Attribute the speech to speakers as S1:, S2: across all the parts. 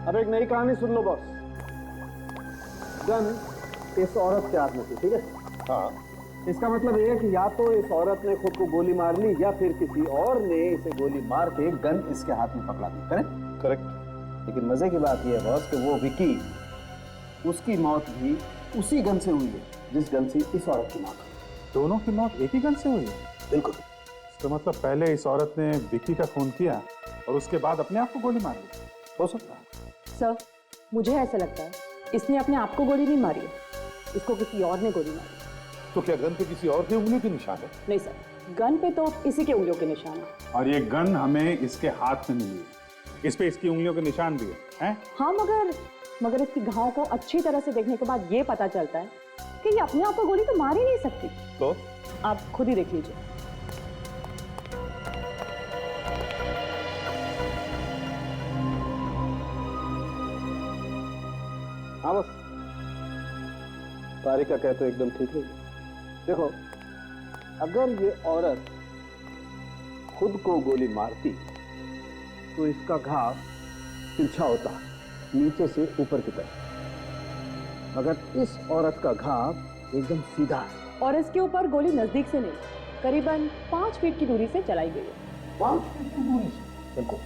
S1: अब एक नई कहानी सुन लो बॉस। गन इस औरत के हाथ में थी, ठीक है?
S2: हाँ।
S1: इसका मतलब ये है कि या तो इस औरत ने खुद को गोली मार ली या फिर किसी और ने इसे गोली मार के गन इसके हाथ में पकड़ा दी। करेक्ट?
S2: करेक्ट।
S1: लेकिन मजे की बात यह है बॉस कि वो विकी, उसकी मौत भी उसी गन से हुई है जिस गन से इस औरत की मौत हुई।
S3: दोनों की मौत एक ही गन से हुई है?
S1: बिल्कुल।
S3: तो मतलब पहले इस औरत ने विकी का खून किया और उसके बाद अपने आप को गोली मार ली।
S1: हो सकता है।
S4: सर, मुझे ऐसा लगता है इसने अपने आप को गोली नहीं मारी है, इसको किसी और ने गोली मारी।
S2: तो क्या गन पे किसी और की उंगलियों के निशान है?
S4: नहीं सर, गन पे तो इसी के उंगलियों के निशान है।
S3: और ये गन हमें इसके हाथ में मिली है, इस पे इसकी उंगलियों के निशान भी है?
S4: हाँ, मगर इसकी घाव को अच्छी तरह से देखने के बाद ये पता चलता है कि ये अपने आप को गोली तो मार ही नहीं सकती।
S2: तो
S4: आप खुद ही देख लीजिए।
S1: हाँ बस, तारिक का कहते एकदम ठीक है। देखो, अगर ये औरत खुद को गोली मारती तो इसका घाव तिरछा होता, नीचे से ऊपर की तरफ। मगर इस औरत का घाव एकदम सीधा है।
S4: और इसके ऊपर गोली नजदीक से नहीं, करीबन 5 फीट की दूरी से चलाई गई है।
S1: 5 फीट की दूरी से? बिल्कुल।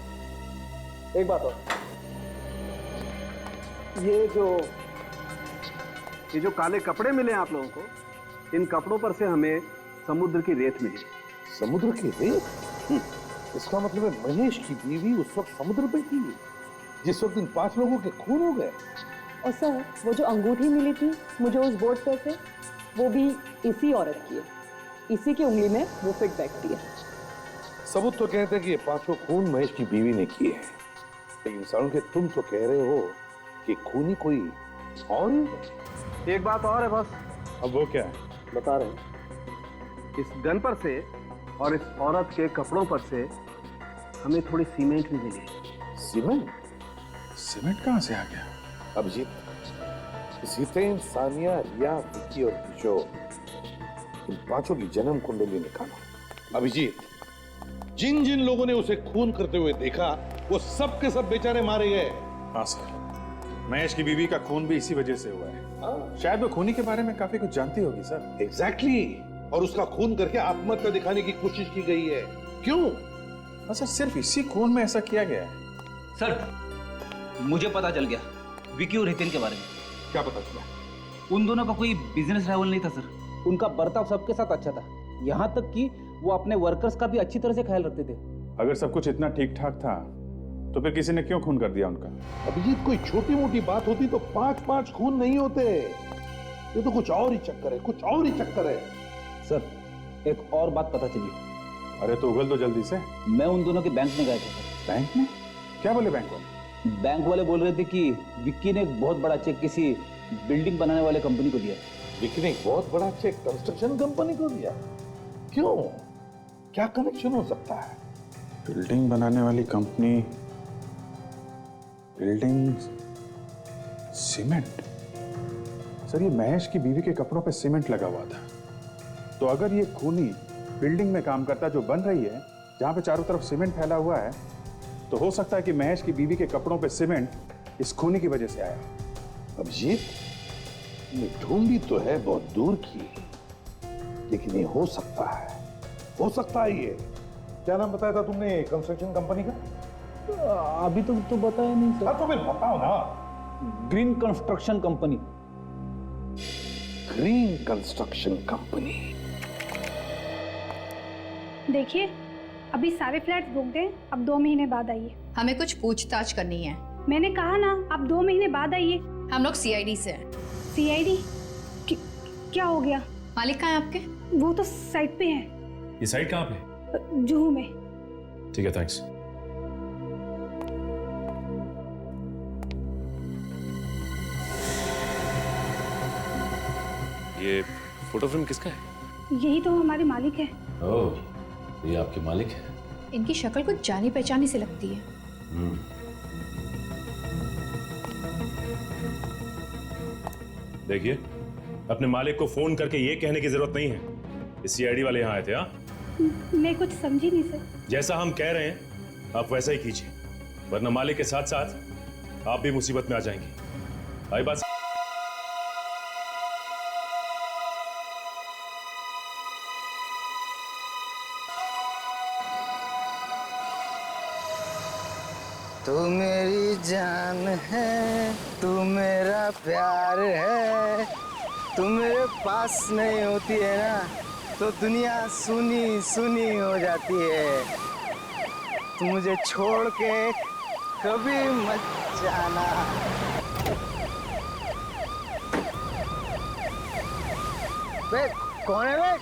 S1: एक बात और, ये जो काले कपड़े मिले आप लोगों को, इन कपड़ों पर से हमें समुद्र की रेत मिली।
S2: समुद्र की रेत? इसका मतलब है महेश की बीवी उस वक्त समुद्र पे थी जिस वक्त इन 5 लोगों के खून हो गए।
S4: और सर, वो जो अंगूठी मिली थी मुझे उस बोर्ड पे से, वो भी इसी औरत की है। इसी की उंगली में वो फिट बैठती है।
S2: सबूत तो कहते हैं कि ये 5 खून महेश की बीवी ने किए हैं, लेकिन सारुण के तुम तो कह रहे हो कि खूनी कोई और ही।
S1: एक बात और है बस।
S3: अब वो क्या है?
S1: बता रहे हैं, इस गन पर से और इस औरत के कपड़ों पर से हमें थोड़ी सीमेंट भी मिली।
S2: सीमेंट?
S3: सीमेंट कहाँ से आ गया?
S2: अभिजीत, जितेन, सानिया, रिया, विक्की और किशोर, इन 5 की जन्म कुंडली निकालो। अभिजीत, जिन जिन लोगों ने उसे खून करते हुए देखा वो सब के सब बेचारे मारे गए।
S3: हाँ सर, महेश की बीवी का खून भी इसी वजह से हुआ है। शायद वो खूनी के बारे में काफी कुछ जानती होगी सर।
S2: एग्जैक्टली। और उसका खून करके आत्महत्या दिखाने की कोशिश की गई है। क्यों?
S3: हाँ सर, सिर्फ इसी खून में ऐसा किया गया है।
S5: सर, मुझे पता चल गया विकी और हितेन के बारे में।
S2: क्या पता चला?
S5: उन दोनों का कोई बिजनेस राइवल नहीं था सर। उनका बर्ताव सबके साथ अच्छा था, यहाँ तक कि वो अपने वर्कर्स का भी अच्छी तरह से ख्याल रखते थे।
S3: अगर सब कुछ इतना ठीक ठाक था तो फिर किसी ने क्यों खून कर दिया उनका?
S2: अभिजीत, कोई छोटी मोटी बात होती तो 5 खून नहीं होते। ये तो कुछ और ही चक्कर है, कुछ और ही चक्कर है।
S5: सर, एक और बात पता चली।
S3: अरे तो उगल दो जल्दी से।
S5: मैं उन दोनों के बैंक में गया था सर।
S3: बैंक में? क्या बोले बैंक वाले?
S5: बैंक वाले बोल रहे थे कि विक्की ने एक बहुत बड़ा चेक किसी बिल्डिंग बनाने वाले कंपनी को दिया।
S2: विक्की ने एक बहुत बड़ा चेक कंस्ट्रक्शन कंपनी को दिया? क्यों? क्या कनेक्शन हो सकता है?
S3: बिल्डिंग बनाने वाली कंपनी, बिल्डिंग, सीमेंट। सर, ये महेश की बीवी के कपड़ों पे सीमेंट लगा हुआ था, तो अगर ये खूनी बिल्डिंग में काम करता जो बन रही है, जहां पे चारों तरफ सीमेंट फैला हुआ है, तो हो सकता है कि महेश की बीवी के कपड़ों पे सीमेंट इस खूनी की वजह से आया।
S2: अभिजीत, ये ढूंढी तो है बहुत दूर की, लेकिन ये हो सकता है, हो सकता है। ये क्या नाम बताया था तुमने कंस्ट्रक्शन कंपनी का?
S5: अभी तो बताया नहीं सर।
S2: तो फिर बताओ ना।
S5: Green construction company.
S2: Green construction company.
S6: देखिए, अभी सारे फ्लैट्स बुक दें, अब 2 महीने बाद आइए।
S7: हमें कुछ पूछताछ करनी है।
S6: मैंने कहा ना, आप 2 महीने बाद आइए।
S7: हम लोग सीआईडी से हैं।
S6: सीआईडी? क्या हो गया?
S7: मालिक कहाँ है आपके?
S6: वो तो साइट पे है।
S8: ये साइट कहाँ पे?
S6: जुहू में।
S8: ठीक है, थैंक्स। ये फोटो फ्रेम किसका है?
S6: यही तो हमारे मालिक है।
S8: ओह, ये आपके मालिक है।
S7: इनकी शक्ल कुछ जानी पहचानी से लगती है।
S8: देखिए, अपने मालिक को फोन करके ये कहने की जरूरत नहीं है इस सीआईडी वाले यहाँ आए थे। हाँ,
S6: मैं कुछ समझी नहीं सर।
S8: जैसा हम कह रहे हैं आप वैसा ही कीजिए, वरना मालिक के साथ साथ आप भी मुसीबत में आ जाएंगी। आई बात।
S9: तू मेरी जान है, तू मेरा प्यार है, तू मेरे पास नहीं होती है ना तो दुनिया सुनी सुनी हो जाती है। तू मुझे छोड़ के कभी मत जाना। बे कौन है बे?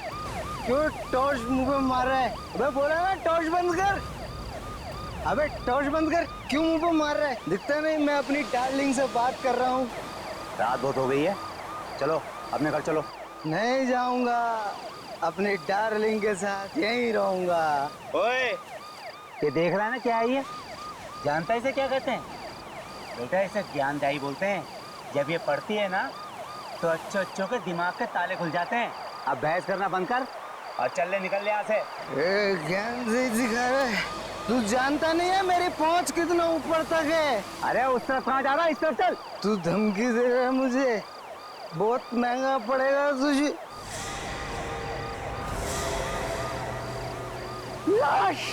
S9: क्यों टॉर्च मुंह पे मार रहा है? अबे बोला ना टॉर्च बंद कर। अबे टॉर्च बंद कर, क्यों मुंह पे मार रहा है? दिखता नहीं मैं अपनी डार्लिंग से बात कर रहा हूँ।
S5: रात बहुत हो गई है, चलो अपने घर चलो।
S9: नहीं जाऊंगा, अपनी डार्लिंग के साथ यहीं रहूंगा।
S5: ओए, ये देख रहा है ना क्या है ये? जानता है इसे क्या कहते हैं? बेटा इसे ज्ञानदायी बोलते हैं। जब ये पढ़ती है ना तो अच्छों अच्छों के दिमाग के ताले खुल जाते हैं। अब बहस करना बंद कर और चल ले, निकल ले यहाँ से।
S9: ज्ञान से सिखा रहा है? तू जानता नहीं है मेरी पहुंच कितना ऊपर तक है?
S5: अरे उस तरफ कहाँ जा रहा है? इस तरफ चल।
S9: तू धमकी दे रहा है मुझे, बहुत महंगा पड़ेगा तुझे।
S5: लाश?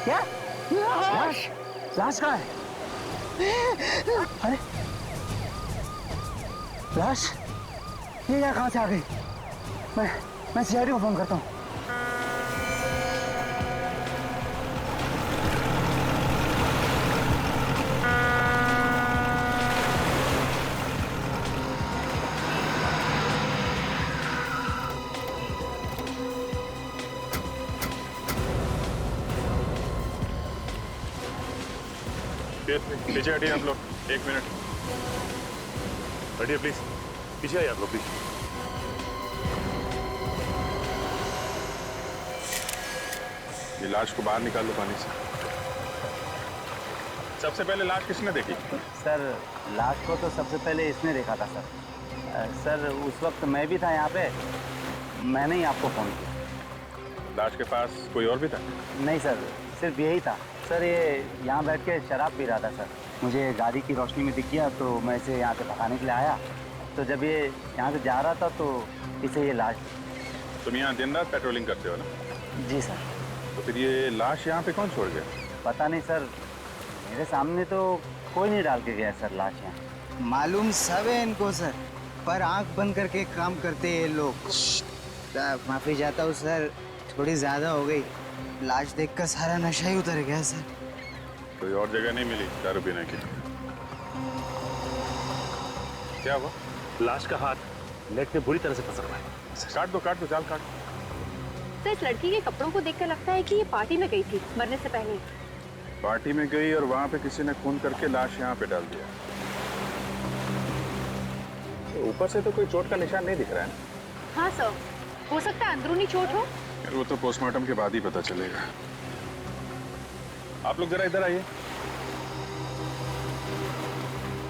S5: क्या? लाश? लाश कहाँ है? अरे लाश ये यहाँ कहाँ से आ गई? मैं सीआईडी को फोन करता हूँ।
S3: पीछे हटिए आप लोग, 1 मिनट।
S8: हटिए प्लीज, पीछे आइए आप लोग प्लीज।
S3: ये लाश को बाहर निकाल लो पानी से। सबसे पहले लाश किसने देखी?
S5: सर लाश को तो सबसे पहले इसने देखा था सर। सर उस वक्त मैं भी था यहाँ पे, मैंने ही आपको फोन किया।
S3: लाश के पास कोई और भी था?
S5: नहीं सर, सिर्फ यही था सर। ये यहाँ बैठ के शराब पी रहा था सर। मुझे गाड़ी की रोशनी में दिख गया तो मैं इसे यहाँ से भगाने के लिए आया। तो जब ये यहाँ से जा रहा था तो इसे ये लाश।
S3: तुम यहाँ दिन रात पेट्रोलिंग करते हो ना?
S5: जी सर।
S3: तो फिर ये लाश यहाँ पे कौन छोड़ गया?
S5: पता नहीं सर, मेरे सामने तो कोई नहीं डाल के गया सर लाश यहाँ।
S9: मालूम सब है इनको सर, पर आंख बंद करके काम करते हैं ये लोग। माफी चाहता हूँ सर, थोड़ी ज्यादा हो गई। लाश देखकर सारा नशा ही उतर गया सर।
S3: कोई और जगह नहीं मिली दारू पीने की? क्या हुआ?
S8: लाश का हाथ नेट में बुरी तरह से फंसा हुआ है।
S3: काट दो जाल काट।
S4: तो इस लड़की के कपड़ों को देखकर लगता है कि ये पार्टी में गई थी मरने से पहले।
S3: पार्टी में गई और वहां पे किसी ने खून करके लाश यहाँ पे डाल दिया। ऊपर से तो कोई चोट का निशान नहीं दिख रहा है ना?
S4: हाँ सर, हो सकता है अंदरूनी चोट हो।
S3: वो तो पोस्टमार्टम के बाद ही पता चलेगा। आप लोग जरा इधर आइए,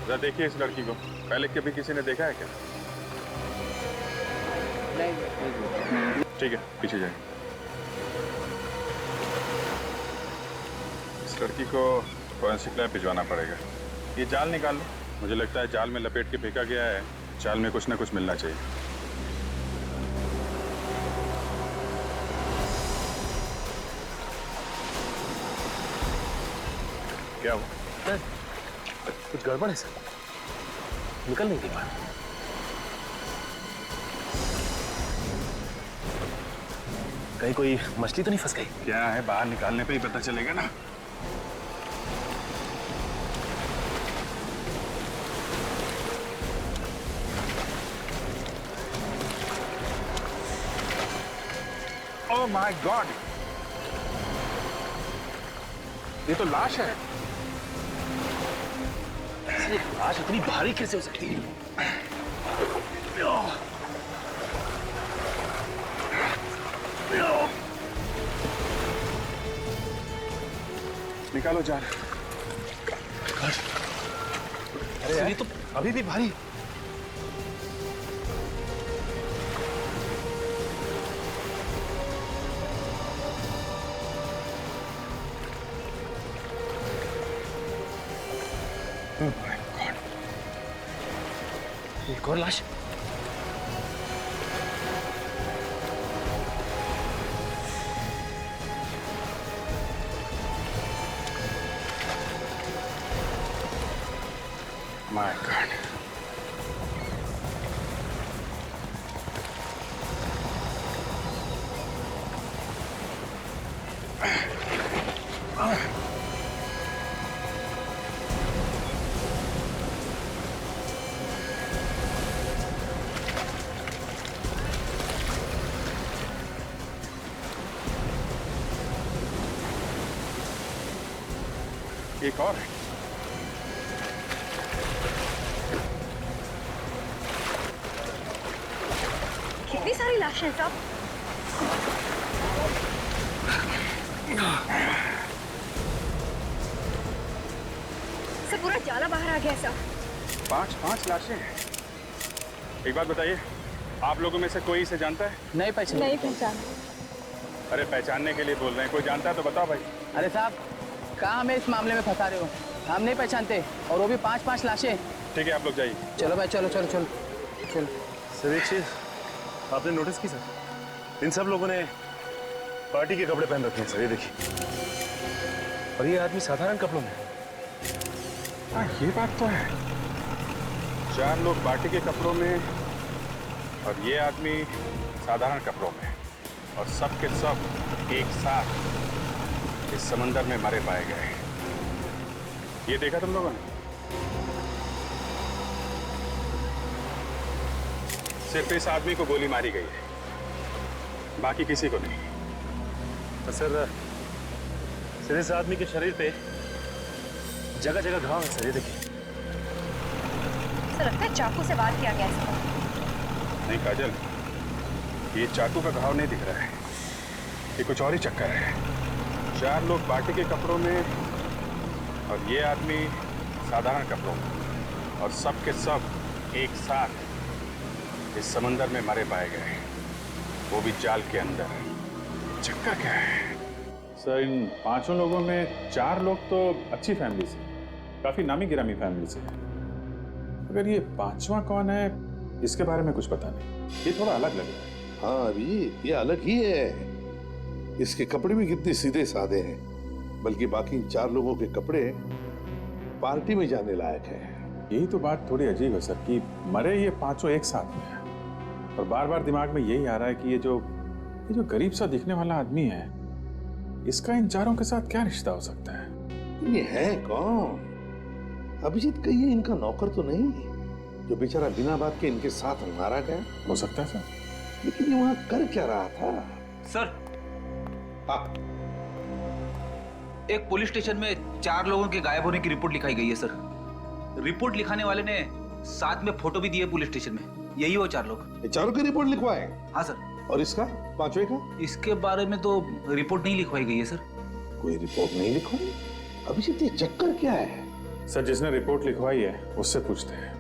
S3: जरा देखिए इस लड़की को। पहले कभी किसी ने देखा है क्या? ठीक है, पीछे जाइए। इस लड़की को फॉरेंसिक लैब भिजवाना पड़ेगा। ये जाल निकाल लो। मुझे लगता है जाल में लपेट के फेंका गया है। जाल में कुछ ना कुछ मिलना चाहिए। क्या हुआ?
S8: सर कुछ गड़बड़ है सर, निकल नहीं पा रहा। कहीं कोई मछली तो नहीं फंस गई?
S3: क्या है, बाहर निकालने पे ही पता चलेगा ना। ओह माय गॉड, ये तो लाश है।
S8: ये लाश इतनी भारी कैसे हो सकती है?
S3: निकालो जाल।
S8: अरे ये तो अभी भी भारी।
S9: एक और लाश।
S3: My God. एक और है।
S6: कितनी सारी लाशें हैं साहब। सब पूरा जाला बाहर आ गया साहब।
S3: 5 लाशें हैं। एक बात बताइए, आप लोगों में से कोई इसे जानता है?
S9: नहीं पहचान।
S6: नहीं पहचान।
S3: अरे पहचानने के लिए बोल रहे हैं, कोई जानता है तो बताओ भाई।
S9: अरे साहब, कहाँ हमें इस मामले में फंसा रहे हो? हम नहीं पहचानते, और वो भी 5 लाशें।
S3: ठीक है, आप लोग जाइए।
S9: चलो भाई, चलो चलो चलो चलो।
S8: सर एक चीज आपने नोटिस की सर, इन सब लोगों ने पार्टी के कपड़े पहन रखे हैं सर, ये देखिए। और ये आदमी साधारण कपड़ों में है।
S3: हाँ, ये बात तो है। 4 लोग पार्टी के कपड़ों में और ये आदमी साधारण कपड़ों में, और सब के सब एक साथ इस समंदर में मरे पाए गए। ये देखा तुम लोगों ने? सिर्फ इस आदमी को गोली मारी गई है, बाकी किसी को नहीं।
S8: तो सर इस आदमी के शरीर पे जगह जगह घाव है सर, ये देखिए।
S6: सर लगता है चाकू से वार किया गया है।
S3: नहीं काजल, ये चाकू का घाव नहीं दिख रहा है, ये कुछ और ही चक्कर है। 4 लोग पार्टी के कपड़ों में और ये आदमी साधारण कपड़ों में, और सब के सब एक साथ इस समंदर में मरे पाए गए, वो भी जाल के अंदर। चक्कर क्या है? सर, इन 5 लोगों में 4 लोग तो अच्छी फैमिली से, काफी नामी गिरामी फैमिली से है। अगर ये 5वां कौन है, इसके बारे में कुछ पता नहीं। ये थोड़ा अलग लग रहा है।
S2: हाँ अभी ये अलग ही है। इसके कपड़े भी कितने सीधे साधे हैं, बल्कि बाकी 4 लोगों के कपड़े पार्टी में जाने लायक है।
S3: यही तो बात थोड़ी अजीब है सर, कि मरे ये 5 एक साथ में है, और बार बार दिमाग में यही आ रहा है कि ये जो गरीब सा दिखने वाला आदमी है, इसका इन 4 के साथ क्या रिश्ता हो सकता है?
S2: ये है कौन? अभिजीत कहिए इनका नौकर तो नहीं, जो बेचारा बिना बात के इनके साथ मारा गया?
S3: हो सकता है सर,
S2: लेकिन ये वहां कर क्या रहा था?
S10: सर,
S2: हाँ,
S10: एक पुलिस स्टेशन में 4 लोगों के गायब होने की रिपोर्ट लिखाई गई है सर। रिपोर्ट लिखाने वाले ने साथ में फोटो भी दी है पुलिस स्टेशन में। यही वो 4 लोग।
S2: ये 4 की रिपोर्ट लिखवाए?
S10: हाँ सर।
S2: और इसका 5वें का?
S10: इसके बारे में तो रिपोर्ट नहीं लिखवाई गई है सर।
S2: कोई रिपोर्ट नहीं लिखवाई? अभिजीत ये चक्कर क्या है?
S3: सर जिसने रिपोर्ट लिखवाई है उससे पूछते हैं।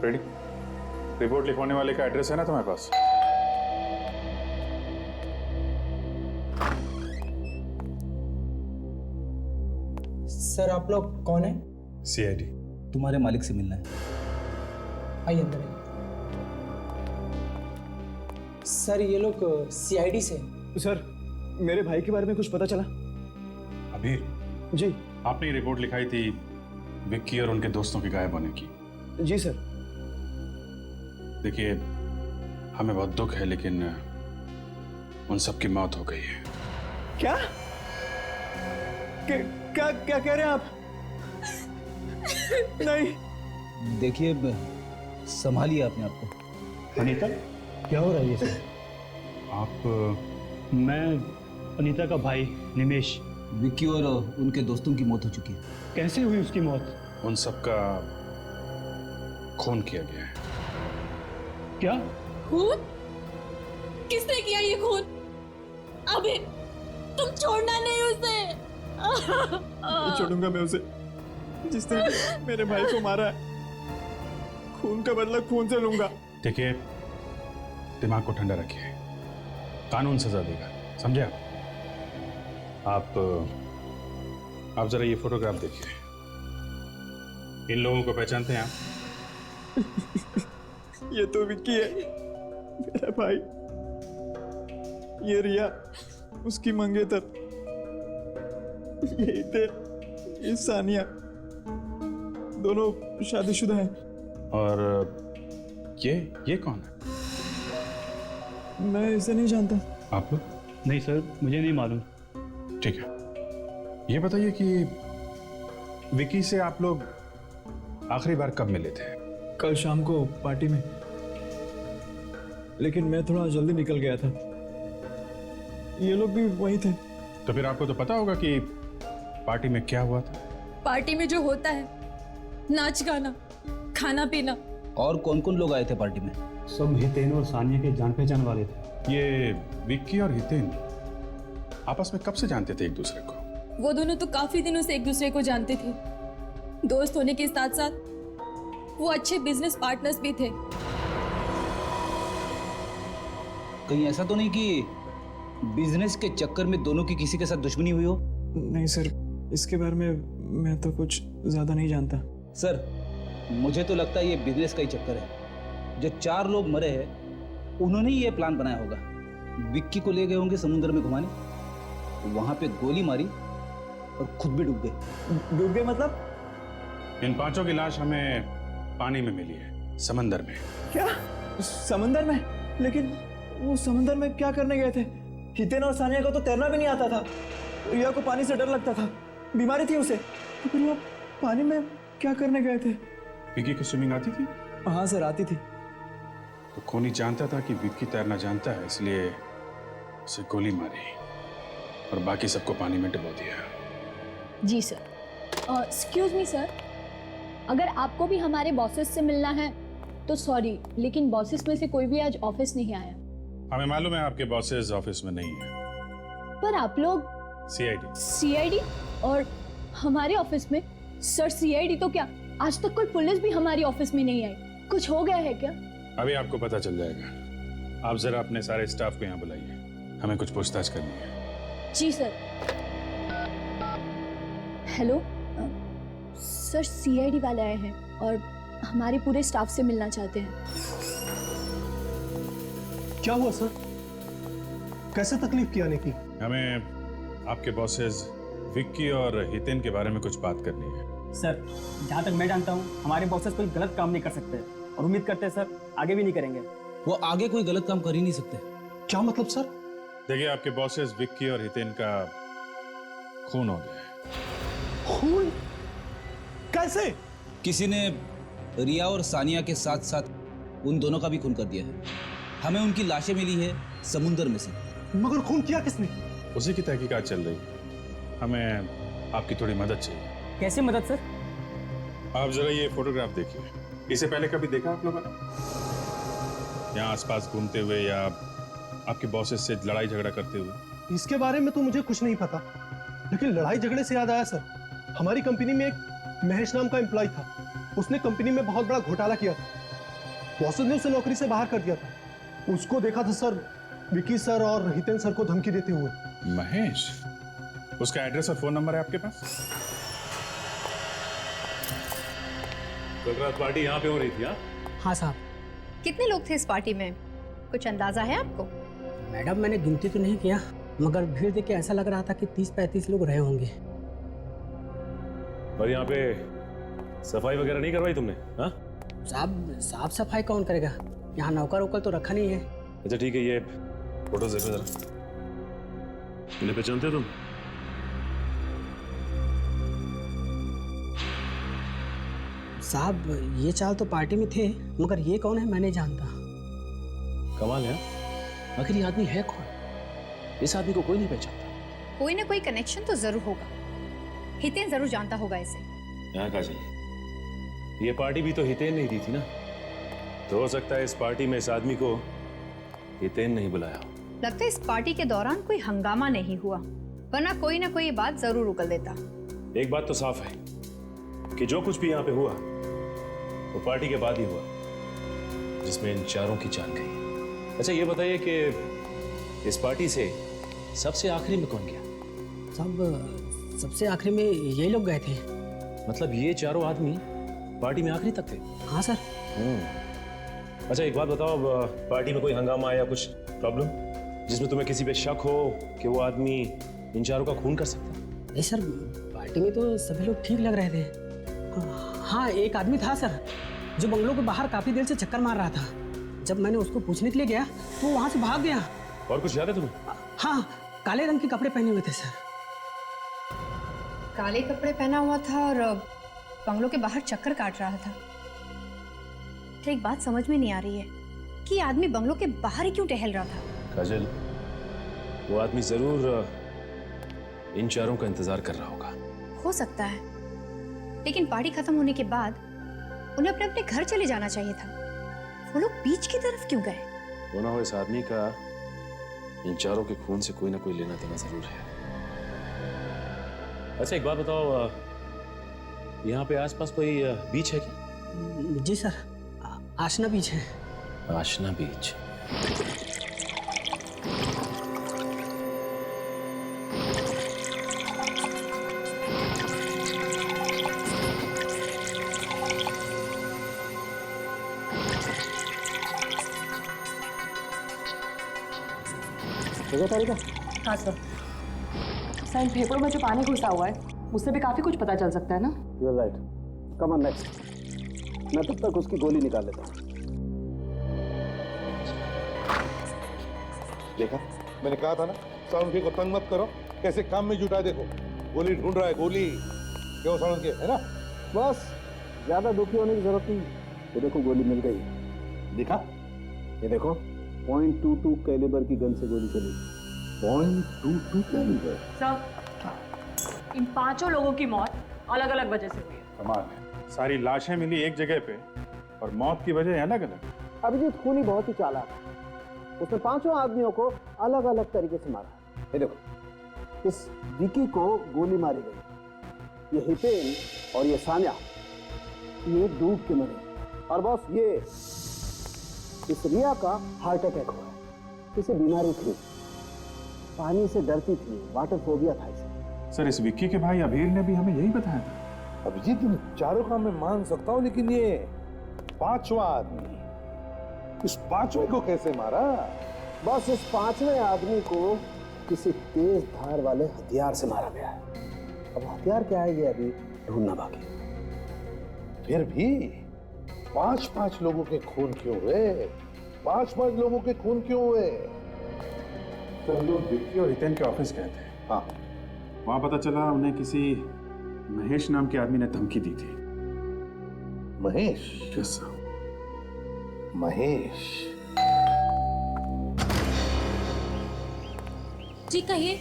S3: रेडी? रिपोर्ट लिखवाने वाले का एड्रेस है ना तुम्हारे पास?
S9: सर आप लोग कौन है?
S8: CID।
S10: तुम्हारे मालिक से मिलना है।
S9: आइए अंदर आइए। सर ये लोग CID से।
S11: सर मेरे भाई के बारे में कुछ पता चला?
S3: अभी
S11: जी।
S3: आपने ये रिपोर्ट लिखाई थी विक्की और उनके दोस्तों के गायब होने की।
S11: जी सर।
S3: देखिए, हमें बहुत दुख है, लेकिन उन सब की मौत हो गई है।
S11: क्या क्या क्या कह रहे हैं आप? नहीं।
S10: देखिए, संभालिए अपने आप को।
S11: अनीता, क्या हो रहा है ये सब?
S3: आप?
S11: मैं अनीता का भाई निमेश।
S10: विक्की और उनके दोस्तों की मौत हो चुकी है।
S11: कैसे हुई उसकी मौत?
S3: उन सब का खून किया गया है।
S11: क्या
S6: खून? किसने किया ये खून? अभी तुम छोड़ना नहीं उसे।
S11: नहीं छोड़ूंगा मैं उसे, जिसने मेरे भाई को मारा है। खून का बदला खून से लूंगा।
S3: देखिए, दिमाग को ठंडा रखिए, कानून सजा देगा, समझे आप जरा ये फोटोग्राफ देखिए। इन लोगों को पहचानते हैं आप?
S11: ये तो विक्की है, मेरा भाई। ये रिया, उसकी मंगेतर। ये हितेन, ये सानिया, दोनों शादीशुदा हैं।
S3: और ये कौन है?
S11: मैं इसे नहीं जानता।
S3: आप लोग?
S12: नहीं सर, मुझे नहीं मालूम।
S3: ठीक है, ये बताइए कि विकी से आप लोग आखिरी बार कब मिले थे?
S11: कल शाम को पार्टी में, लेकिन मैं थोड़ा जल्दी निकल गया था। ये लोग भी वहीं थे।
S3: तो फिर आपको तो पता होगा कि पार्टी में क्या हुआ था।
S6: पार्टी में जो होता है, नाच गाना, खाना पीना।
S10: और कौन कौन लोग आए थे पार्टी में?
S12: सब हितेन और सानिया के जान पहचान वाले थे।
S3: ये विक्की और हितेन आपस में कब से जानते थे एक दूसरे को?
S6: वो दोनों तो काफी दिनों से एक दूसरे को जानते थे। दोस्त होने के साथ साथ वो अच्छे बिजनेस पार्टनर्स भी थे।
S10: कहीं ऐसा तो नहीं कि बिजनेस के चक्कर में दोनों की किसी के साथ दुश्मनी हुई हो?
S11: नहीं सर, इसके बारे में मैं तो कुछ ज्यादा नहीं जानता।
S10: सर, मुझे तो लगता है ये बिजनेस का ही चक्कर है। जो 4 लोग मरे हैं, उन्होंने ही ये प्लान बनाया होगा। विक्की को ले गए होंगे समुद्र में घुमाने, वहां पे गोली मारी और खुद भी डूब गए।
S11: डूब गए मतलब?
S3: इन 5 की लाश हमें पानी में मिली है, समंदर में।
S11: क्या? समंदर में? लेकिन वो समंदर में क्या करने गए थे? हितेन और सानिया को तो तैरना भी नहीं आता था। रिया को पानी से डर लगता था, बीमारी थी उसे। तो फिर वो पानी में क्या करने गए थे?
S3: विक्की को स्विमिंग आती थी?
S11: हाँ सर, आती थी।
S3: तो खूनी जानता था कि विक्की तैरना जानता है, इसलिए उसे गोली मारी और बाकी सबको पानी में डुबो दिया।
S13: जी सर। एक्सक्यूज मी सर, अगर आपको भी हमारे बॉसेस से मिलना है तो सॉरी, लेकिन बॉसेस में से कोई भी आज ऑफिस नहीं आया।
S3: हमें मालूम है आपके बॉसेस ऑफिस में नहीं है।
S13: पर आप लोग सीआईडी और हमारे ऑफिस में? सर सीआईडी तो क्या, आज तक कोई पुलिस भी हमारी ऑफिस में नहीं आई। कुछ हो गया है क्या?
S3: अभी आपको पता चल जाएगा। आप जरा अपने सारे स्टाफ को यहाँ बुलाइए, हमें कुछ पूछताछ करनी है।
S13: जी सर। हेलो सर, सीआईडी वाले आए हैं और हमारे पूरे स्टाफ से मिलना चाहते हैं।
S14: क्या हुआ सर? कैसे तकलीफ की आने की?
S3: हमें आपके बॉसेस विक्की और हितेन के बारे में कुछ बात करनी है।
S15: सर, जहाँ तक मैं जानता हूँ हमारे बॉसेस कोई गलत काम नहीं कर सकते और उम्मीद करते हैं सर आगे भी नहीं करेंगे।
S10: वो आगे कोई गलत काम कर ही नहीं सकते।
S14: क्या मतलब सर?
S3: देखिए, आपके बॉसेस विक्की और हितेन का खून हो गया है।
S14: खून? कैसे?
S10: किसी ने रिया और सानिया के साथ साथ उन दोनों का भी खून कर दिया है। हमें उनकी लाशें मिली है समुद्र में से।
S14: मगर खून किया किसने?
S3: उसी की तहकीकात चल रही है। हमें आपकी थोड़ी मदद चाहिए।
S15: कैसे मदद सर?
S3: आप जरा ये फोटोग्राफ देखिए। इसे पहले कभी देखा आप लोगों ने? यहाँ आसपास घूमते हुए या आपके बॉसेस से लड़ाई झगड़ा करते हुए?
S14: इसके बारे में तो मुझे कुछ नहीं पता, लेकिन लड़ाई झगड़े से याद आया सर, हमारी कंपनी में एक महेश नाम का एम्प्लॉय था। उसने कंपनी में बहुत बड़ा घोटाला किया था। बॉसेस ने उसे नौकरी से बाहर कर दिया था। उसको देखा था सर विकी सर और हितेन सर को धमकी देते हुए।
S3: महेश? उसका एड्रेस और फोन नंबर है आपके पास?
S8: कल रात पार्टी यहाँ पे हो रही थी?
S7: हाँ साहब। कितने लोग थे इस पार्टी में, कुछ अंदाजा है आपको?
S15: मैडम, मैंने गिनती तो नहीं किया, मगर भीड़ देख के ऐसा लग रहा था कि 30-35 लोग रहे होंगे।
S8: और यहाँ पे सफाई वगैरह नहीं करवाई तुमने? हाँ
S15: साहब, साफ सफाई कौन करेगा? यहाँ नौकर वोकर तो रखा नहीं है।
S8: अच्छा ठीक है, ये फोटो देखो जरा। इन्हें पहचानते हो तुम?
S15: साहब, ये चाल तो पार्टी में थे, मगर ये कौन है मैं नहीं जानता।
S8: कमाल है। आखिर ये आदमी है कौन? इस आदमी को कोई नहीं पहचानता।
S7: कोई ना कोई कनेक्शन तो जरूर होगा। हितेन जरूर जानता होगा इसे।
S8: यहाँ काजल, ये पार्टी भी तो हितेन नहीं दी थी ना, तो हो सकता है इस पार्टी में इस आदमी को हितेन नहीं बुलाया हो।
S7: लगता है इस पार्टी के दौरान कोई हंगामा नहीं हुआ, वरना कोई ना कोई बात जरूर उगल देता।
S8: एक बात तो साफ है कि जो कुछ भी यहाँ पे हुआ वो पार्टी के बाद ही हुआ, जिसमें इन चारों की जान गई। अच्छा ये बताइए कि इस पार्टी से सबसे आखिरी में कौन गया?
S15: सब सबसे आखिरी में यही लोग गए थे।
S8: मतलब ये चारों आदमी पार्टी में आखिरी तक थे।
S15: हाँ सर।
S8: अच्छा एक बात बताओ, पार्टी में कोई हंगामा या कुछ प्रॉब्लम जिसमें तुम्हें किसी पे शक हो कि वो आदमी इन चारों का खून कर सकता है?
S15: नहीं सर, पार्टी में तो सभी लोग ठीक लग रहे थे। हाँ, एक आदमी था सर जो बंगलों के बाहर काफी देर से चक्कर मार रहा था। जब मैंने उसको पूछने के लिए गया तो वो वहां से भाग गया।
S8: और कुछ याद है तुम्हें?
S15: हाँ, काले रंग के कपड़े पहने हुए थे सर।
S7: काले कपड़े पहना हुआ था और बंगलों के बाहर चक्कर काट रहा था। तो एक बात समझ में नहीं आ रही है कि ये आदमी बंगलों के बाहर ही क्यों टहल रहा था।
S8: काजल, वो आदमी जरूर इन चारों का इंतजार कर रहा होगा।
S7: हो सकता है, लेकिन पार्टी खत्म होने के बाद उन्हें अपने अपने घर चले जाना चाहिए था। वो लोग बीच की तरफ क्यों गए?
S8: वो ना हो इस आदमी का इन चारों के खून से कोई ना कोई लेना देना जरूर है। अच्छा एक बात बताओ, यहाँ पे आसपास कोई बीच है क्या?
S15: जी सर, आशना बीच है।
S8: आशना बीच।
S4: हाँ सर। सर, इन फेफड़ों में जो पानी घुसा हुआ है उससे भी काफी कुछ पता चल सकता है ना।
S1: You are right. Come on next. मैं तब तक उसकी गोली निकाल लेता हूँ।
S2: देखा, मैंने कहा था ना, सालुंखे को तंग मत करो, कैसे काम में जुटा। देखो गोली ढूंढ रहा है, गोली। क्यों सालुंखे, है ना?
S1: बस ज्यादा दुखी होने की जरूरत नहीं। ये देखो गोली मिल गई।
S2: देखा,
S1: ये देखो .22 कैलिबर की गन से गोली चली। .22 कैलिबर।
S4: सर, इन 5 लोगों की मौत अलग अलग वजह से हुई है।
S3: कमाल है, सारी लाशें मिली एक जगह पे और मौत की वजह अलग अलग।
S1: अभिजीत खूनी बहुत ही चालाक है। उसने 5 आदमियों को अलग अलग तरीके से मारा। ये देखो, इस विकी को गोली मारी गई, ये हितेन और ये सान्या, ये डूब के मरे। और बॉस, ये इस रिया का हार्ट अटैक हुआ है। इसे बीमारी थी, पानी से डरती थी, वाटर फोबिया था इसे।
S3: सर, इस विक्की के भाई अभीर ने भी हमें यही बताया था।
S2: अभिजीत, इन चारों का मैं मान सकता हूँ, लेकिन ये 5वां आदमी, इस 5वें को कैसे मारा?
S1: बस इस 5वें आदमी को किसी तेज धार वाले हथियार से मारा गया है। अब हथियार क्या है ये अभी ढूंढना बाकी।
S2: फिर भी 5-5 लोगों के खून क्यों हुए? 5-5 लोगों के खून क्यों हुए?
S3: तो हम लोग विक्की और हितेन के ऑफिस गए थे।
S2: हाँ,
S3: वहां पता चला उन्हें किसी महेश नाम के आदमी ने धमकी दी थी।
S2: महेश?
S3: Yes sir.
S2: महेश?
S6: जी कहिए।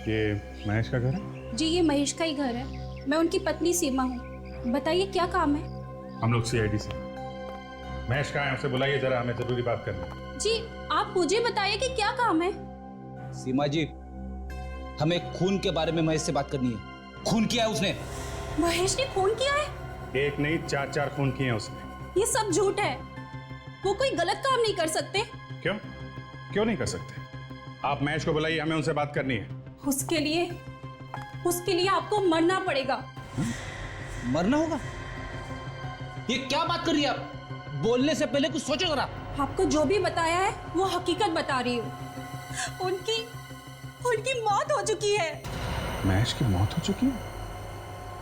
S3: ये महेश का घर है?
S6: जी ये महेश का ही घर है। मैं उनकी पत्नी सीमा हूँ। बताइए क्या काम है?
S3: हम लोग CID से। महेश कहाँ है, उसे बुलाइए जरा, हमें जरूरी बात करनी है।
S6: जी आप मुझे बताइए कि क्या काम है?
S10: सीमा जी, हमें खून के बारे में महेश से बात करनी है। खून किया है उसने।
S6: महेश ने खून किया है?
S3: एक नहीं, 4 खून किए हैं उसने।
S6: ये सब झूठ है। वो कोई गलत काम नहीं कर सकते।
S3: क्यों? क्यों नहीं कर सकते? आप महेश को बुलाइए, हमें उनसे बात करनी है।
S6: उसके लिए आपको मरना पड़ेगा।
S10: मरना होगा? ये क्या बात कर रही है आप? बोलने से पहले कुछ सोचो जरा।
S6: आपको जो भी बताया है वो हकीकत बता रही हूँ। उनकी मौत हो चुकी है।
S3: महेश की मौत हो चुकी है?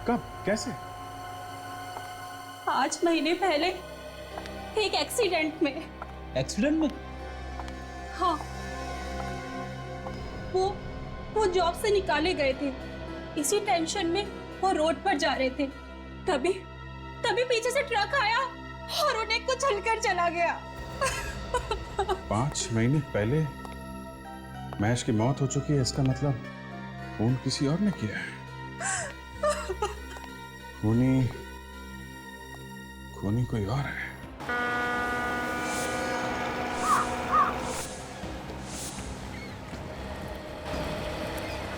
S3: कब? कैसे?
S6: 5 महीने पहले एक एक्सीडेंट में।
S10: एक्सीडेंट में?
S6: हाँ, वो जॉब से निकाले गए थे। इसी टेंशन में वो रोड पर जा रहे थे, तभी पीछे से ट्रक आया और उन्हें कुचलकर चला गया।
S3: 5 महीने पहले महेश की मौत हो चुकी है, इसका मतलब खून किसी और ने किया है। खूनी कोई और है।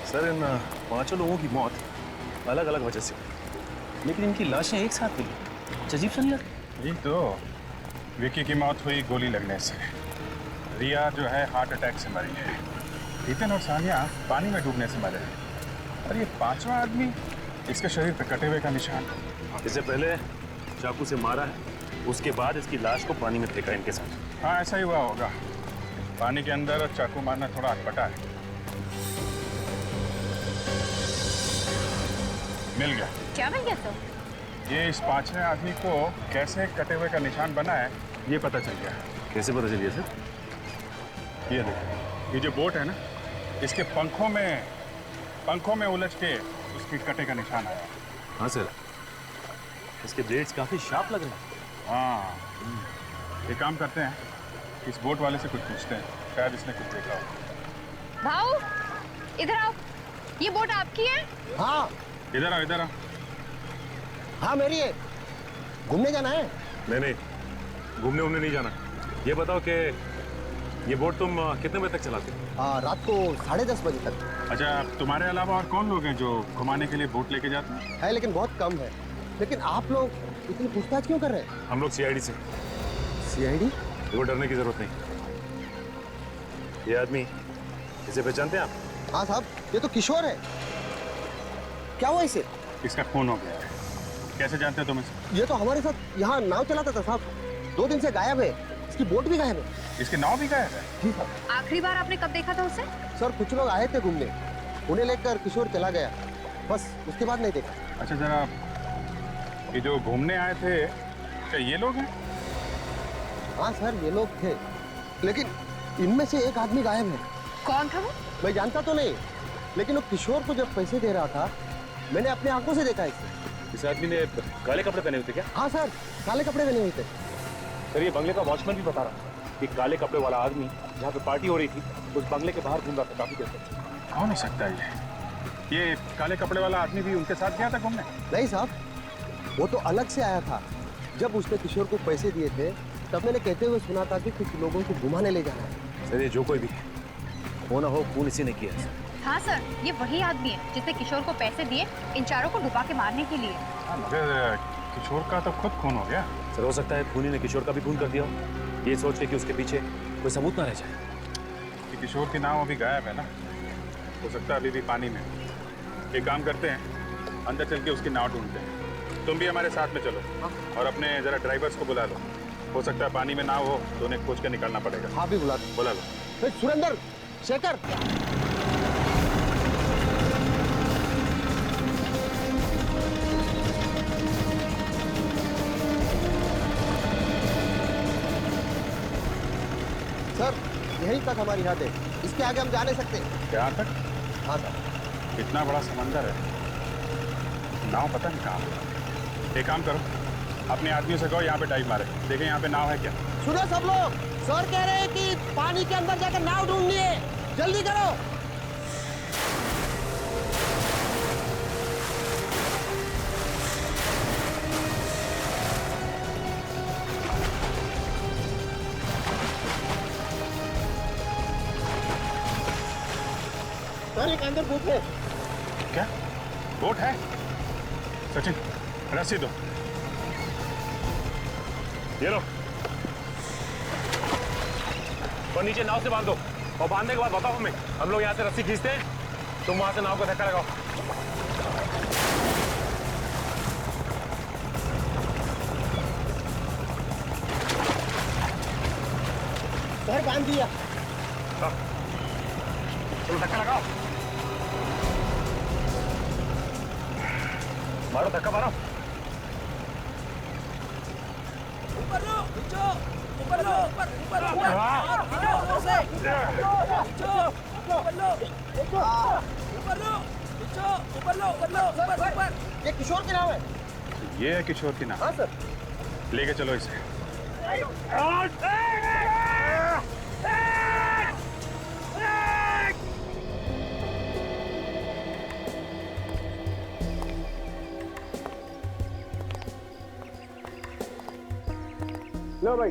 S8: सर, इन 5 लोगों की मौत अलग अलग वजह से हुई, लेकिन इनकी लाशें एक साथ मिली। अजीब सा नहीं लगता?
S3: जी तो विक्की की मौत हुई गोली लगने से, रिया जो है हार्ट अटैक से मरी है, हितेन और सानिया पानी में डूबने से मरे हैं, और ये 5वां आदमी इसके शरीर पे कटे हुए का निशान।
S8: इससे पहले चाकू से मारा है, उसके बाद इसकी लाश को पानी में फेंका इनके साथ।
S3: हाँ ऐसा ही हुआ होगा। पानी के अंदर चाकू मारना थोड़ा अटपटा है। मिल गया।
S7: क्या मिल गया सर?
S3: ये इस 5वें आदमी को कैसे कटे हुए का निशान बना है ये पता चल गया।
S8: कैसे पता चलिए सर?
S3: ये देखो, ये जो बोट है ना, इसके पंखों में उलझ के उसके कटे का निशान आया।
S8: हाँ सर, इसके ब्लेड्स काफी शार्प लग रहे हैं।
S3: हाँ, ये काम करते हैं, इस बोट वाले से कुछ पूछते हैं, शायद इसने कुछ देखा हो।
S7: भाऊ, इधर आओ। ये बोट आपकी है?
S9: हाँ।
S3: इधर आओ, इधर आओ।
S9: हाँ मेरी है। घूमने जाना है?
S8: नहीं, घूमने नहीं जाना। ये बताओ कि ये बोट तुम कितने बजे तक चलाते हो?
S9: रात को 10:30 बजे तक।
S3: अच्छा, तुम्हारे अलावा और कौन लोग हैं जो घुमाने के लिए बोट लेके जाते हैं?
S9: है लेकिन बहुत कम है। लेकिन आप लोग इतनी पूछताछ क्यों कर रहे हैं?
S8: हम लोग सीआईडी से।
S9: सीआईडी?
S8: वो डरने की जरूरत नहीं। ये आदमी, इसे पहचानते हैं आप?
S9: हाँ साहब, ये तो किशोर है। क्या हुआ इसे?
S3: इसका खून हो गया है। कैसे जानते हो तुम इसे?
S9: ये तो हमारे साथ यहाँ नाव चलाता था साहब। 2 दिन से गायब है। इसकी बोट भी गायब है।
S3: इसकी नाव भी गायब है?
S9: जी साहब।
S7: आखिरी बार आपने कब देखा था उसे?
S9: सर कुछ लोग आए थे घूमने, उन्हें लेकर किशोर चला गया, बस उसके बाद नहीं देखा।
S3: अच्छा जरा, ये जो घूमने आए थे, क्या ये लोग हैं?
S9: हाँ सर, ये लोग थे, लेकिन इनमें से एक आदमी गायब है।
S7: कौन था वो?
S9: मैं जानता तो नहीं, लेकिन वो किशोर को जब पैसे दे रहा था, मैंने अपने आंखों से देखा इसे।
S8: इस आदमी ने काले कपड़े पहने हुए थे क्या?
S9: हाँ सर, काले कपड़े पहने हुए थे।
S8: सर, ये बंगले का वॉचमैन भी बता रहा कि काले कपड़े वाला आदमी जहाँ पे पार्टी हो रही थी, उस बंगले के बाहर घूम रहा था काफी देर तक।
S3: कौन हो सकता है ये काले कपड़े वाला आदमी भी उनके साथ गया था घूमने?
S9: नहीं साहब, वो तो अलग से आया था। जब उसने किशोर को पैसे दिए थे, तब मैंने कहते हुए सुना था कि कुछ लोगों को घुमाने ले जाना है।
S8: सर, ये जो कोई भी है, हो ना हो, खून इसी ने किया है।
S7: हाँ सर, ये वही आदमी है जिसने किशोर को पैसे दिए इन चारों को डुबा के मारने के लिए।
S3: मगर किशोर का तो खुद खून हो गया।
S8: सर, हो सकता है खूनी ने किशोर का भी खून कर दिया हो, ये सोच के कि उसके पीछे कोई सबूत ना रह जाए।
S3: कि किशोर की नाव अभी गायब है ना, हो सकता है अभी भी पानी में। एक काम करते हैं, अंदर चल के उसकी नाव ढूंढते हैं। तुम भी हमारे साथ में चलो और अपने जरा ड्राइवर्स को बुला लो। हो सकता है पानी में नाव हो तो उन्हें खोज के निकालना पड़ेगा।
S9: हाँ भी बुला
S3: लो।
S9: सुरेंद्र, शेखर, सर यहीं तक हमारी हद है, इसके आगे हम जा नहीं सकते।
S3: यहाँ तक?
S9: हाँ सर।
S3: इतना बड़ा समंदर है, नाव पता नहीं कहाँ। एक काम करो, अपने आदमियों से कहो यहाँ पे डाइव मारे, देखें यहाँ पे नाव है क्या।
S9: सुनो सब लोग, सर कह रहे हैं कि पानी के अंदर जाकर नाव ढूंढनी है, जल्दी करो। सर एक अंदर बोट है।
S3: क्या बोट है? सचिन रस्सी दो।
S8: ये लो, और नीचे नाव से बांध दो, और बांधने के बाद बताओ हमें। हम लोग यहाँ से रस्सी खींचते हैं, तुम वहां से नाव को धक्का लगाओ।
S9: सर बांध दिया।
S8: तुम धक्का लगाओ, मारो धक्का मारो।
S16: ऊपर लो, नीचे, ऊपर लो, ऊपर ऊपर
S9: ये किशोर की नाव है।
S3: ये है किशोर की नाव?
S9: हाँ सर।
S3: लेके चलो इसे।
S1: लो भाई,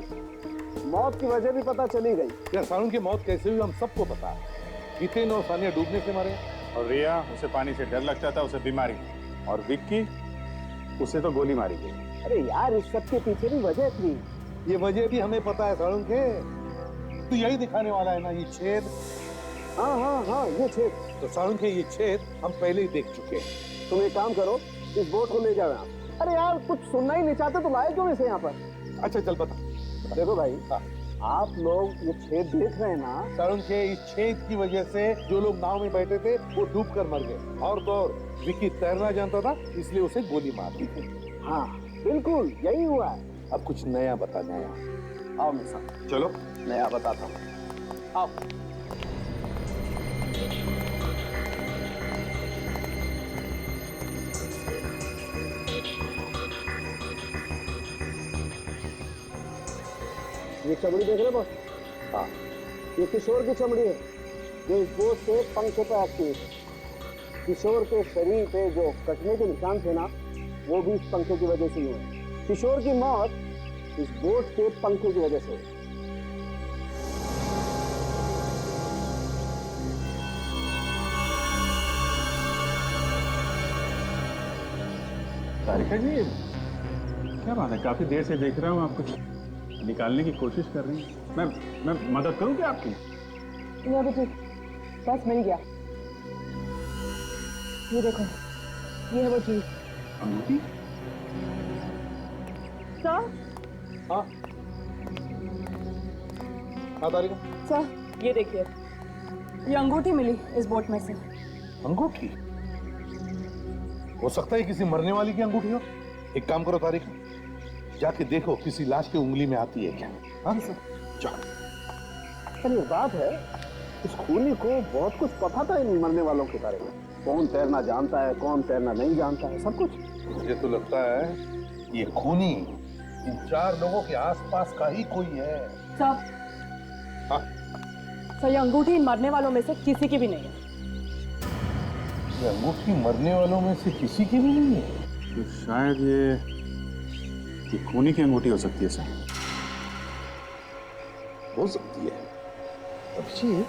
S1: मौत की वजह भी पता चली गई।
S2: यार सारुण की मौत कैसे हुई हम सबको पता है। हितेन और सानिया डूबने से मारे,
S3: और रिया, उसे पानी से डर लगता था, उसे बीमारी, और विक्की, उसे तो गोली मारी गई।
S1: अरे यार, इस सब के पीछे भी वजह थी।
S2: ये वजह भी हमें पता है सारुण के। तो यही दिखाने वाला है ना ये छेद।
S1: हाँ हाँ हाँ, ये छेद।
S2: तो सारुण के ये छेद हम पहले ही देख चुके हैं।
S1: तुम एक काम करो, इस बोट को ले जाओ यहाँ। अरे यार कुछ सुनना ही नहीं चाहते तो लाए क्यों इसे यहाँ पर?
S2: अच्छा चल बता।
S1: देखो भाई, आप लोग ये छेद देख रहे हैं ना?
S2: सर उनके इस छेद की वजह से जो लोग नाव में बैठे थे वो डूब कर मर गए। और तो और विक्की तैरना जानता था इसलिए उसे गोली मार दी थी।
S1: हाँ बिल्कुल यही हुआ है।
S2: अब कुछ नया बता, नया।
S1: आओ मेरे साथ।
S2: चलो
S1: नया बताता हूँ, आओ। ये चमड़ी देख रहे बॉस? हाँ, ये किशोर की चमड़ी है जो इस बोट के पंखे पे एक्टिव है। किशोर के शरीर पे जो कटने के निशान थे ना, वो भी इस पंखे की वजह से ही हुए। किशोर की मौत इस बोट के पंखे की वजह से हुई।
S3: तारिका जी, क्या बात है, काफी देर से देख रहा हूँ आप कुछ निकालने की कोशिश कर रही हैं। मैं मदद करूं क्या आपकी?
S4: ये बेटी, बस मिल गया। ये देखो, ये है वो चीज।
S3: अंगूठी?
S4: सर?
S2: हाँ तारिका।
S4: सर ये देखिए, ये अंगूठी मिली इस बोट में से।
S2: अंगूठी? हो सकता है किसी मरने वाली की अंगूठी हो। एक काम करो तारिका, जाके देखो किसी लाश की उंगली में आती है क्या। हाँ चलो।
S1: पर ये बात है, इस खूनी को बहुत कुछ पता था इन मरने वालों के बारे में। कौन तैरना जानता है, कौन तैरना नहीं जानता है, सब कुछ।
S2: मुझे तो लगता है ये खूनी इन 4 लोगों के आसपास का ही कोई है।
S4: सर,
S2: हाँ?
S4: सर ये अंगूठी इन मरने वालों में से किसी की भी नहीं है।
S2: ये अंगूठी मरने वालों में से किसी की भी नहीं है?
S3: तो शायद ये खूनी की अंगूठी हो सकती है सर।
S2: हो सकती है। अभिजीत,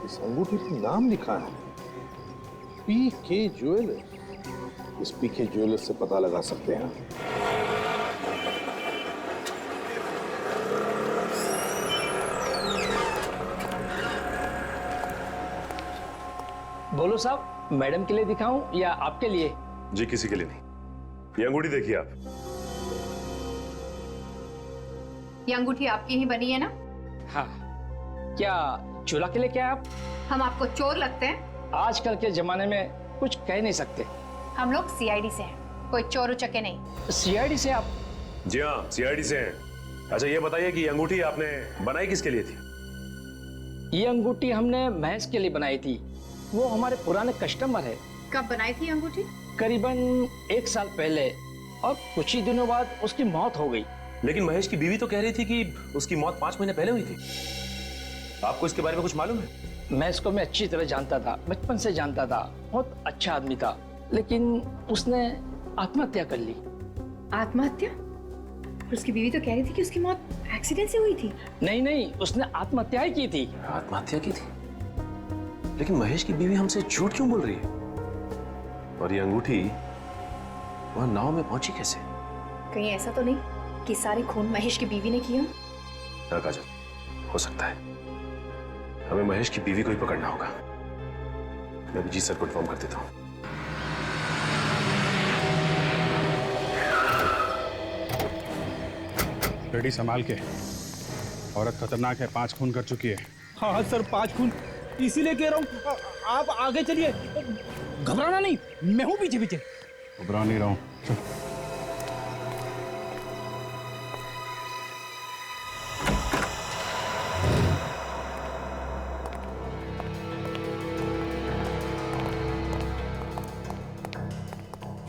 S2: इस अंगूठी पर नाम लिखा है पीके ज्वेलर्स। इस पीके ज्वेलर्स से पता लगा सकते हैं।
S17: बोलो साहब, मैडम के लिए दिखाऊं या आपके लिए?
S8: जी किसी के लिए नहीं। ये अंगूठी देखिए आप।
S7: ये अंगूठी आपकी ही बनी है ना?
S17: हाँ। क्या चूल्हा के लिए क्या आप?
S7: हम आपको चोर लगते हैं?
S17: आजकल के जमाने में कुछ कह नहीं सकते।
S7: हम लोग सीआईडी से हैं, कोई चोर उचके नहीं।
S17: सीआईडी से आप?
S8: जी हाँ, सीआईडी से हैं। अच्छा ये बताइए कि ये अंगूठी आपने बनाई किसके लिए थी?
S17: ये अंगूठी हमने महेश के लिए बनाई थी। वो हमारे पुराने कस्टमर है।
S7: कब बनाई थी अंगूठी?
S17: करीबन 1 साल पहले, और कुछ ही दिनों बाद उसकी मौत हो गई।
S8: लेकिन महेश की बीवी तो कह रही थी कि उसकी मौत 5 महीने पहले हुई थी। आपको इसके बारे में कुछ मालूम है?
S17: महेश को मैं अच्छी तरह जानता था, बचपन से जानता था। बहुत अच्छा आदमी था, लेकिन उसने आत्महत्या कर ली।
S7: आत्महत्या? उसकी बीवी तो कह रही थी कि उसकी मौत एक्सीडेंट से हुई थी।
S17: नहीं, उसने आत्महत्या ही की थी।
S8: आत्महत्या की थी? लेकिन महेश की बीवी हमसे झूठ क्यों बोल रही है? और ये अंगूठी वहां नाव में पहुंची कैसे?
S7: कहीं ऐसा तो नहीं कि सारे खून महेश की बीवी ने किया?
S8: हाँ काजल, हो सकता है। हमें महेश की बीवी को ही पकड़ना होगा। मैं भी जी सर को इन्फॉर्म कर देता हूँ।
S3: रेडी संभाल के। औरत खतरनाक है, 5 खून कर चुकी है।
S11: हाँ सर, 5 खून। इसीलिए कह रहा हूँ आप आगे चलिए। घबराना नहीं, मैं हूँ पीछे पीछे।
S3: घबरा नहीं रहा हूँ।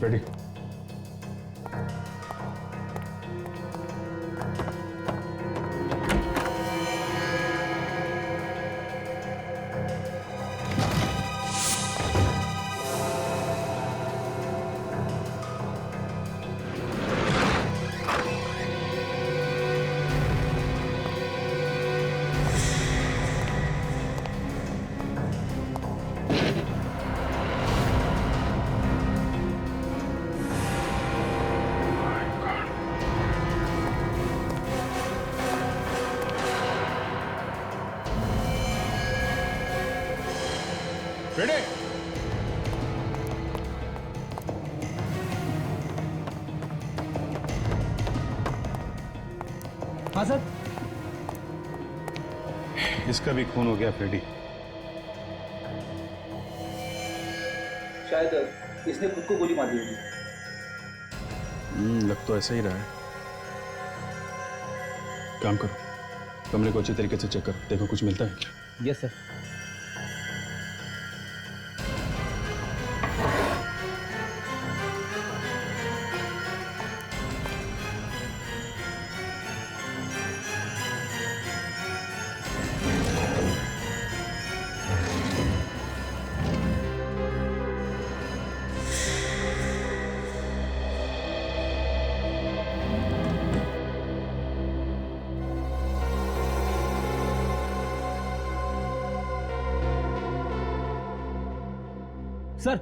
S3: रेडी। रेडी।
S10: हाँ सर।
S3: इसका भी खून हो गया फ्रेडी।
S10: शायद इसने खुद को गोली मारी होगी।
S3: लग तो ऐसा ही रहा है। काम करो, कमरे को अच्छी तरीके से चेक करो, देखो कुछ मिलता है क्या।
S10: Yes sir. सर,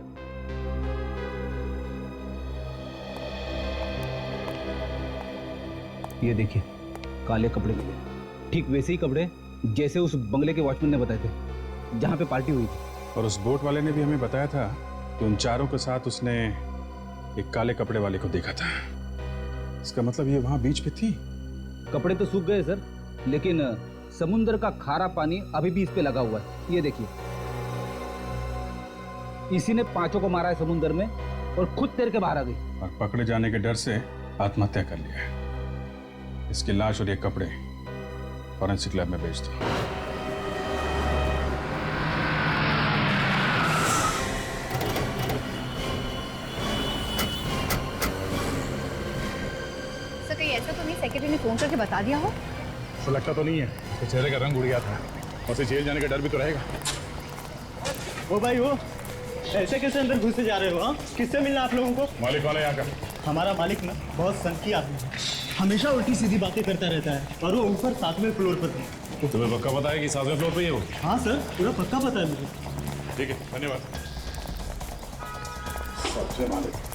S10: ये देखिए काले कपड़े मिले, ठीक वैसे ही कपड़े जैसे उस बंगले के वॉचमैन ने बताए थे जहां पे पार्टी हुई थी।
S3: और उस बोट वाले ने भी हमें बताया था कि उन चारों के साथ उसने एक काले कपड़े वाले को देखा था। इसका मतलब ये वहां बीच पे थी।
S10: कपड़े तो सूख गए सर, लेकिन समुद्र का खारा पानी अभी भी इस पे लगा हुआ है। ये देखिए, इसी ने पांचों को मारा है समुद्र में और खुद तैर के बाहर आ गई।
S3: और पकड़े जाने के डर से आत्महत्या कर लिया है। इसकी लाश और ये कपड़े फॉरेंसिक लैब में भेज दो।
S7: सर कहीं ऐसा तो नहीं सेक्रेटरी ने फोन करके बता दिया हो?
S3: ऐसा लगता तो नहीं है, उसके चेहरे का रंग उड़ गया था और उसे जेल जाने का डर भी तो रहेगा।
S11: ओ भाई वो ऐसे कैसे अंदर घुसे जा रहे हो? हाँ, किससे मिलना आप लोगों को?
S3: मालिक कौन है यहाँ का?
S11: हमारा मालिक ना बहुत संकी आदमी है, हमेशा उल्टी सीधी बातें करता रहता है और वो ऊपर 7वें फ्लोर पर है।
S8: तुम्हें पक्का पता है कि 7वें फ्लोर पे ही है वो?
S11: हाँ सर, पूरा पक्का पता है मुझे।
S3: ठीक है, धन्यवाद। सबसे मालिक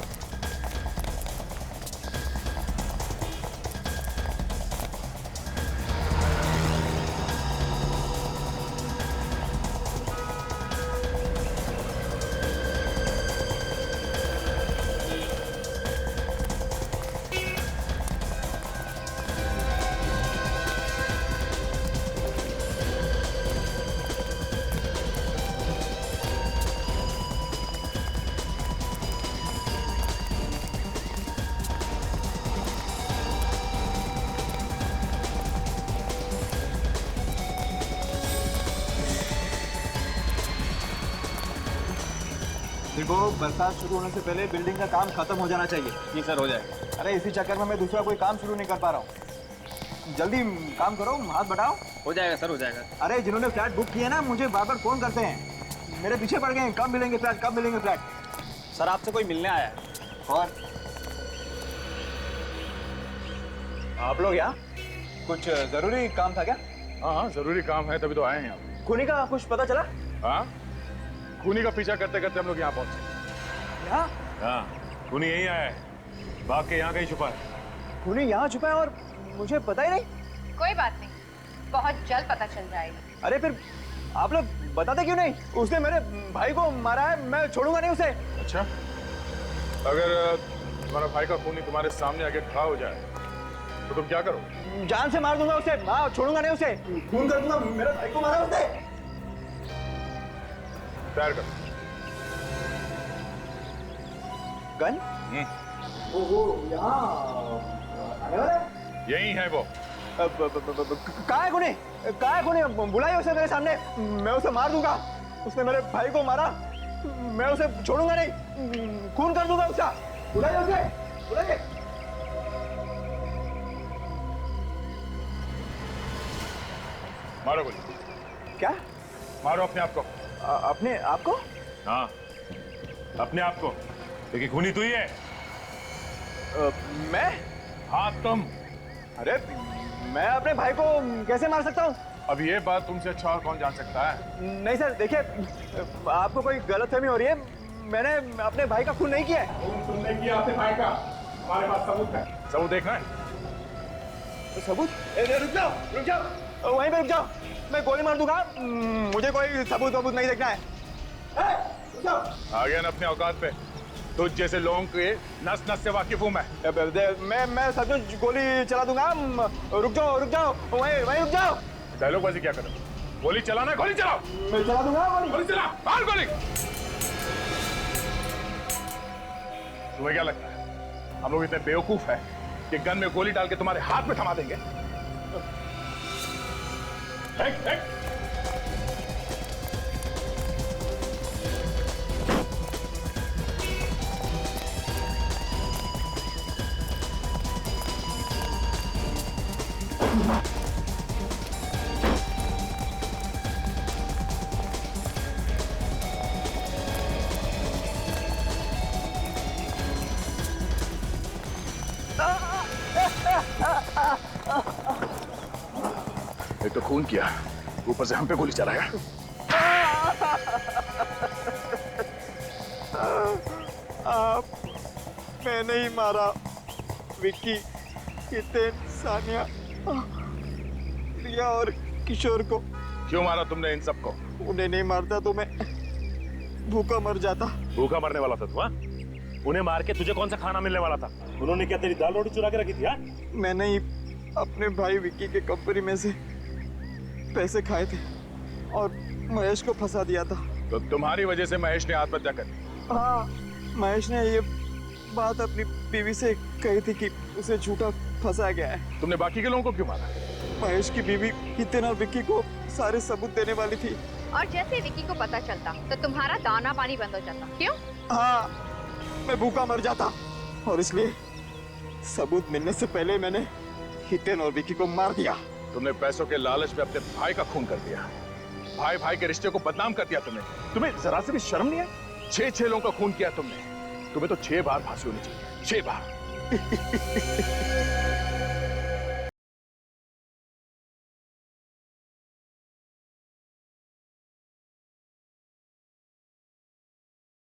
S11: देखो, बरसात शुरू होने से पहले बिल्डिंग का काम खत्म हो जाना चाहिए। जी सर, हो जाएगा। अरे इसी चक्कर में मैं दूसरा कोई काम शुरू नहीं कर पा रहा हूँ। जल्दी काम करो, हाथ बढ़ाओ। हो जाएगा सर, हो जाएगा। अरे जिन्होंने फ्लैट बुक किए ना, मुझे बार बार फोन करते हैं, मेरे पीछे पड़ गए हैं, कब मिलेंगे फ्लैट, कब मिलेंगे फ्लैट। सर आपसे कोई मिलने आया है। और आप लोग यहाँ कुछ जरूरी काम था क्या?
S3: हाँ, जरूरी काम है, तभी तो आए हैं यहाँ।
S11: खूनी का कुछ पता चला?
S3: हाँ, खूनी का पीछा करते करते हम लोग यहाँ पहुंचे।
S11: यहाँ?
S8: हाँ, खूनी यहीं आया है, भाग के यहाँ कहीं छुपा है।
S11: खूनी यहाँ छुपा है और मुझे पता ही नहीं?
S7: कोई बात नहीं, बहुत जल्द पता चल जाएगा।
S11: अरे फिर आप लोग बताते क्यों नहीं? उसने मेरे भाई को मारा है, मैं छोड़ूंगा नहीं उसे।
S3: अच्छा, अगर तुम्हारा भाई का खूनी तुम्हारे सामने आके खड़ा हो जाए तो तुम क्या करो?
S11: जान से मार दूंगा उसे, हाँ, छोड़ूंगा नहीं उसे, खून कर दूंगा। मेरे भाई को मारा उसने।
S3: तैयार कर।
S11: गन? वो यहाँ आने वाला है?
S3: यही है वो।
S11: कहाँ है खूनी? कहाँ है खूनी? बुलाइए उसे मेरे सामने, मैं उसे मार दूंगा। उसने मेरे भाई को मारा, मैं उसे छोड़ूंगा नहीं, खून कर दूंगा उसका। बुलाइए उसे, बुलाइए।
S3: मारो गोली।
S11: क्या?
S3: मारो अपने आप को।
S11: अपने आप को?
S8: हाँ, अपने आप को, लेकिन खूनी तू ही है।
S11: मैं?
S3: हाँ, तुम।
S11: अरे मैं अपने भाई को कैसे मार सकता हूँ?
S3: अब ये बात तुमसे अच्छा और कौन जान सकता है?
S11: नहीं सर, देखिए, आपको कोई गलतफहमी हो रही है। मैंने अपने भाई का खून नहीं किया है।
S3: तुमने किया अपने भाई का, हमारे पास सबूत है। सबूत देखना है?
S11: सबूत? रुक जाओ, रुक जाओ, वहीं पे रुक जाओ, मैं गोली मार दूंगा। मुझे कोई सबूत वबूत नहीं देखना है। रुक जाओ।
S3: आ गया ना अपने औकात पे? तुझ जैसे लोगों के नस नस से वाकिफ हूं
S11: मैं सचमुच गोली चला दूंगा। रुक जाओ वहीं रुक जाओ।
S3: डायलॉगबाजी क्या कर रहे हो? गोली चलाना, गोली चलाओ।
S11: मैं चला दूंगा
S3: गोली चला, मार गोली। तुम्हें क्या लगता है हम लोग इतने बेवकूफ हैं कि गन में गोली डाल के तुम्हारे हाथ में थमा देंगे? एक तो खून किया, ऊपर से हम पे गोली चलाया।
S11: मैंने ही मारा विक्की, हितेन, सानिया, रिया और किशोर को।
S3: क्यों मारा तुमने इन सबको?
S11: उन्हें नहीं मारता तो मैं भूखा मर जाता।
S8: भूखा मरने वाला था तू? हाँ? उन्हें मार के तुझे कौन सा खाना मिलने वाला था? उन्होंने क्या तेरी दाल रोटी चुरा के रखी थी? हाँ?
S11: मैंने ही अपने भाई विक्की के कंपनी में से पैसे खाए थे और महेश को फंसा दिया था।
S3: तो तुम्हारी वजह से महेश ने आत्महत्या कर दी?
S11: हाँ, महेश ने ये बात अपनी बीवी से कही थी कि उसे झूठा फंसा गया है।
S3: तुमने बाकी के लोगों को क्यों मारा?
S11: महेश की बीवी हितेन और विक्की को सारे सबूत देने वाली थी।
S18: और जैसे विक्की को पता चलता तो तुम्हारा दाना पानी बंद हो जाता। क्यों?
S11: हाँ, मैं भूखा मर जाता और इसलिए सबूत मिलने से पहले मैंने हितेन और विक्की को मार दिया।
S3: तुमने पैसों के लालच में अपने भाई का खून कर दिया। भाई भाई के रिश्ते को बदनाम कर दिया तुमने। तुम्हें जरा से भी शर्म नहीं है? 6 लोगों का खून किया तुमने। तुम्हें तो 6 बार फांसी होनी चाहिए, 6 बार।